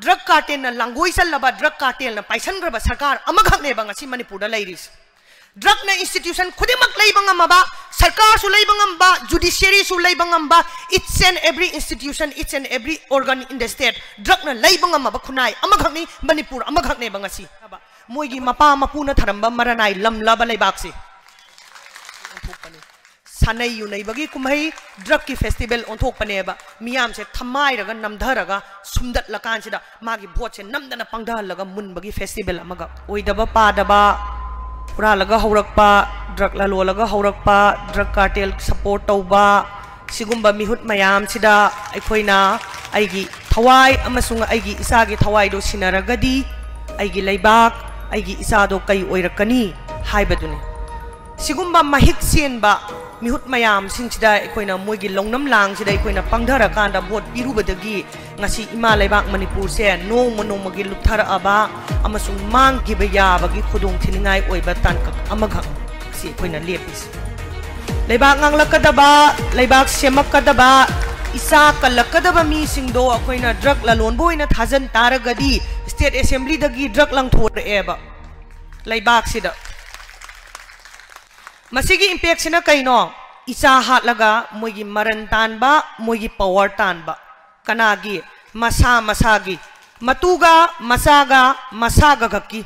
drug cartel ना लंगोई सल्लबा drug cartel ना पाइसनग्रबा सरकार अमखकनेबा ngasi मणिपुर लैरिस ड्रग ना इंस्टीट्यूशन खुदिमक लैबा ngamba सरकार सु लैबा ngamba जुडिशियरी सु लैबा ngamba each and every institution each and every organ in the state drug ना लैबा ngamba खुनाई अमखकनी मणिपुर अमखकनेबा ngasi मोइगी मपा मपुना थरंबा मरनाई लमलाबा लैबाकसे सानई युनैबगी कुमहै ड्रग की फेस्टिवल ओंथोकपनेबा मियाम से थमाइरगा नमधरगा सुमदत लकानसिदा मागी भोट से नमदना पंगदहलगा मुनबगी फेस्टिवल अमगा ओइदबा पादबा पुरालगा हौरकपा ड्रग लालोलगा हौरकपा ड्रग कार्टेल सपोर्ट तौबा सिगुम्बा मिहुत मयाम सिदा अखोइना आइगी थवाई अमसुंग आइगी इसागी थवाइदो सिनरगदी आइगी लैबाक आइगी इसादो कई ओइरकनी हाइबदुने सिगुम्बा महिक सेनबा मिहुत मयाम सिंचिदा अखोइना मोइगी लौनम लांगसिदा अखोइना पंगधरकांदा vote पिरुबदगी ngasi ima laibak manipur se nong monomagi luptharaaba amasung mangkiba yabagi khudong thiningai oiba tankak amagak si akoina lepis laibak nganglakadaba laibak semakadaba isa kalakadaba mi singdo akoina drug lalon boina thajan taragadi state assembly dagi drug lang thoreba laibak sida masigi impact sina kaino isa hatlaga moigi maran tanba moigi power tanba kanagi masa masagi matuga masaga masaga gaki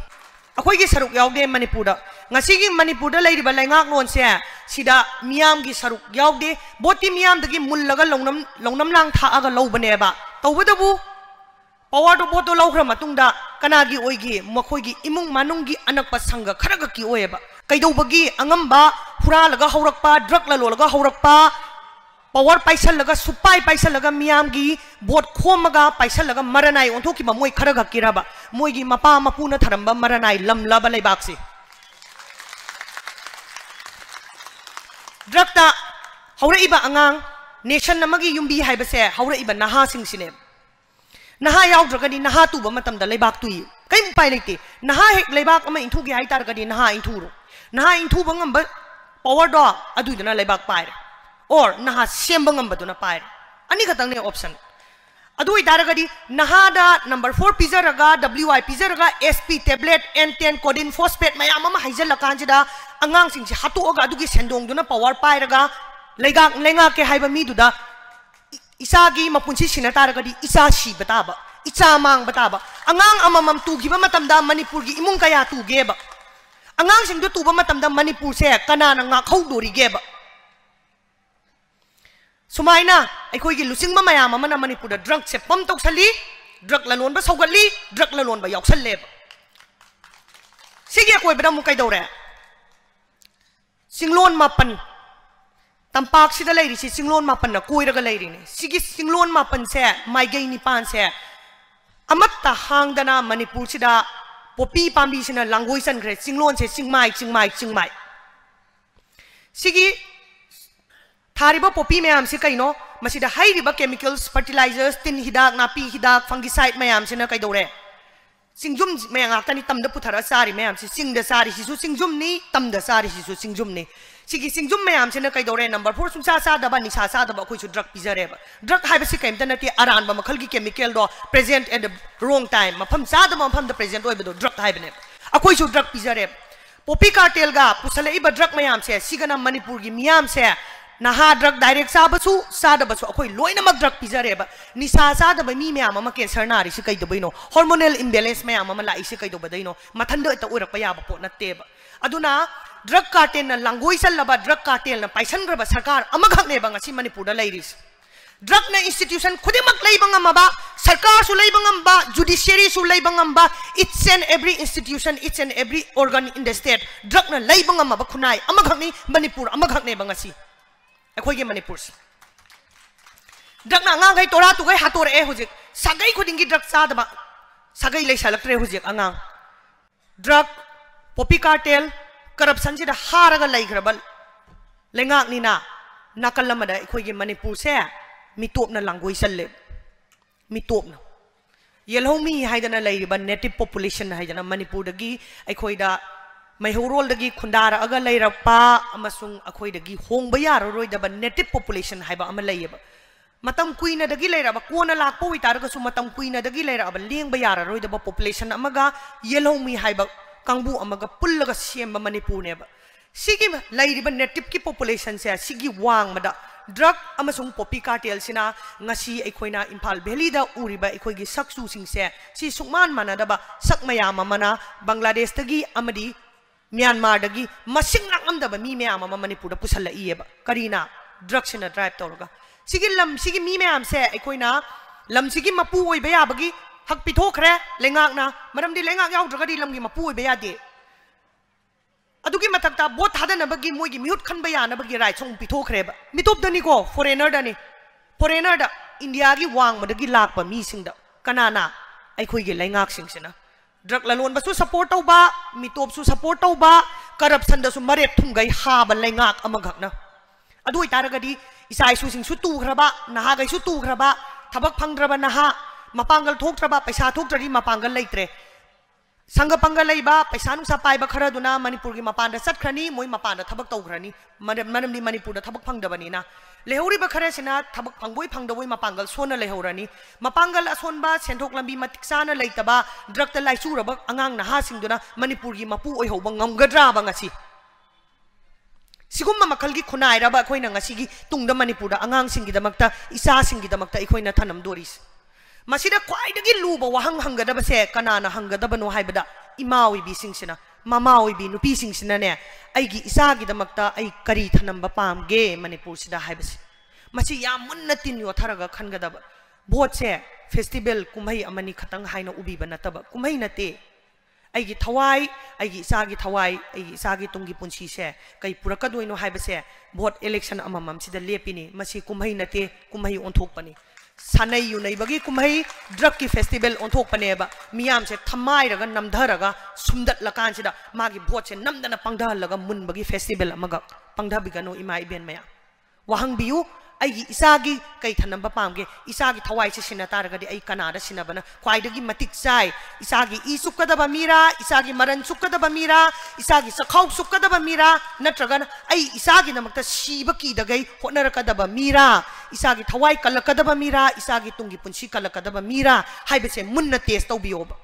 akhoi gi saruk yaude manipur da ngasi gi manipur da leiriba laingak lon se sida miyam gi saruk yaude boti miyam dagi mullaga longnam lang tha aga lobane ba tawbadabu power do boto lawkhra matungda kanagi oigi makhoi gi imung manung gi anakpa sanga kharaga ki oeba kaidobagi angamba hura laga haurakpa drug la lolaga haurakpa power paisal laga supai paisal laga miyam gi bot khomaga paisal laga maranai onthokki ba moi kharaga kiraba moi gi mapa mapuna tharamba maranai lamlaba laibak se drug ta haura iba angang nation namagi yumbi haiba se haura iba naha sing sine naha yaw dragadi naha tu ba matam da laibak tu kai pai leite naha hek laibak ama inthu gi hai tar gadi naha inthu ro naha inthu bangam ba power do adu dana laibak pai or naha sembangam baduna pai ani khatang ne option adu idaragadi nahada number 4 pizza raga wi pizza raga sp tablet n10 codeine phosphate mayam ama haijal lakanjida angang sing si hatu oga adu gi sendong duna power pai raga leigak lenga ke haiba mi duda isagi mapunsi sinataragadi isa si bataba icha mang bataba angang amamam tugiba matamda manipur gi imung kaya tugeba angang sing du tuba matamda manipur se kanana nga khaudori geba sumaina akhoi gi lusing ma mayam amana manipur da drug se pam toksali drug lalon ba saugali drug lalon ba yauksalle ba sigi koi bada mu kai dore singlon mapan tampak sida leiri si singlon mapan na koi raga leiri ni sigi singlon mapan se mai gai ni pan se amatta hangdana manipur sida popi pambi sina langoi san gre singlon se singmai sigi thariba popi mayam se kaino masida hairiba chemicals fertilizers tin hidak napi hidak fungicide mayam se na kai dore singjum mayang atani tamda puthara sari mayam se singda sari sisu singjum ni tamda sari sisu singjum ni sigi singjum mayam se na kai dore number 4 sumsa sa daba nisa sa daba khoi chu drug pizare ba drug haiba se kaimta nati aran ba makhal gi chemical do present at the wrong time mafam sa daba mafam the present oi ba do drug haibane akhoi chu drug pizare popi cartel ga pusale iba drug mayam se sigana manipur gi miyam se naha drug direct sabasu sadabasu akhoi loinamak drug pizareba nisa sadaba mi myam ama cancer nari si kai dobaino hormonal imbalance myam ama lai si kai dobadaino mathanda ta oirakpa yaba pot natteba aduna drug cartel na langoi sallaba drug cartel na paisangraba sarkar amakhakne ba ngasi manipur da lairis drug na institution khudimak leiba ngamba sarkar su leiba ngamba judiciary su leiba ngamba each and every institution each and every organ in the state drug na leiba ngamba khunai amakhakni manipur amakhakne ba ngasi अखोई Manipur drug आंग तोरा तुगै हाथोरे हुजिक सगै खुदिंगी drug चादब सगै लेसलक्ट्रे हुजिक आंग drug Poppy cartel corruption से हारगा लेग्रब लेंगाकनिना नाकल अमदा अखोई मणिपुर से मिटोपना लांगोई सल्ले मिटोपना येलहोमी हाइदना लेरिबा native population हाइदना Manipur दगी अखोईदा मैहौरोल दगी खुंदार अगा लेरपा अमसुंग अखोई दगी होंगबा यारोरोइदबा नेटिव पॉपुलेशन हाइबा अमा लेयबा मतम कुइनदगी लेरब कोना लाकपो इतारगसु मतम कुइनदगी लेरब लेंग याररोइदब पॉपुलेशन अमगा येलोमी हाइब कांगबू अमगा पुल्लगा सेम मणिपुर नेब सिगी लेरिब नेटिव की पॉपुलेशन से सिगी वांगमदा ड्रग अमसुंग पॉपी कार्टेल सिना ngasi अखोइना इम्फाल वैली दा उरिबा अखोइगी सक्सु सिंगसे सि सुकमान मानदबा सक मयाम अमना बांग्लादेश तगी अमदी म्यांमार दगी मसिंग लांगमदबा मी मयाम अम मणिपुर पुसल इयेबा करीना ड्रग सिना ड्राइव तौरगा सिगी लम सिगी मी मयाम से अखोइना लम सिगी मपु ओइबा याबगी हक पिथोखरे लेंगाकना मरमदि लेंगाक याउद्रगदी लमगी मपु ओइबा यादे अदुगी मथक्ता बोट थादनबगी मोइगी मिहुत खनबा यानबगी राइट सोंग पिथोखरेब मितोबदनिको फॉरेनर दा इंडिया की वांगमदगी लाकपा मीसिंगदा कनाना अखोइगी लेंगाकसिंगसिना ड्रग ललोनबसु सपोर्ट तौबा मितोबसु सपोर्ट तौबा करप्शन दसु मरेट थुंगै हाबा लेंगाक अमगकना अदु इतारगदी इसाइसुसिंगसु तुखरबा नहागैसु तुखरबा थबक फंगद्रबा नहा मपांगल थोक्त्रबा पैसा थोक्त्रदि मपांगल लेत्रे संग पंगल लेबा पैसा नुसा पाइबा खरदुना मणिपुर की मपान चटख्रनी मोइ मपान थबक तौख्रनी मरमदि मणिपुर थबक फंगदबनिना लेहौरिबा खरेसिना थबक फंगबोइ फंगदबोइ मपांगल सोना लेहौरनी मपांगल असोनबा सेंथोक लंबी मतिक चाना लेतबा ड्रगत लाइचुरबा अंगांग नहासिंगदुना मणिपुर की मपु ओइहौबा ngamgadra ngasi सिगुम मखल की खुनाइरबा अखोइना ngasi तुंगदा मणिपुर अंगांग सिंगिदमक्ता इसा सिंगिदमक्ता अखोइना थनम दोरिस मसीदा ख्वाइदगी लुबा वहंग हंगदबसे कनाना हंगदबनो हाइबदा इमाओइबी सिंगसिना ममाओइबी नुपी सिंगसिनाने आइगी इसागिदमक्ता आइ करी थनंबा पामगे मणिपुर सिदा हाइबसे मसी याम मुन्ना तिन योथरगा खनगदब भोट से फेस्टिवल कुमहै अमनी खतंग हाइना उबीबा नतबा कुमहै नते आइगी थवाई आइगी इसागी तुंगी पुंसी से कई पुरकदोइनो हाइबसे भोट इलेक्शन अममम सिदा लेपिनी मसी कुमहै नते कुमहै ओंथोकपनी सानै युनैबगी कुमहै ड्रग की फेस्टिवल ओंथोकपनेबा मियाम से थमाइरगा नमधरगा सुमदतलकानसिदा मागी भोट से नमदना पंगदहलगा मुनबगी फेस्टिवल अमगा पंगदबिगनो इमा इबेन मया वहंगबियु आइगी इसागी कई थनंबा पामगे इसागी थवाई से सिना तारगदी आई कनादा सिनाबना ख्वाइदगी मतिक चाइ इसागी ई सुक्कदबा मीरा इसागी मरन सुक्कदबा मीरा इसागी सखाउ सुक्कदबा मीरा नत्रगन आई इसागी नमक्ता सीबकी दगै होनरकदबा मीरा इसागी थवाई कलकदबा मीरा इसागी तुंगी पुंसी कलकदबा मीरा हाइबसे मुन्ना टेस्ट तौबियोबा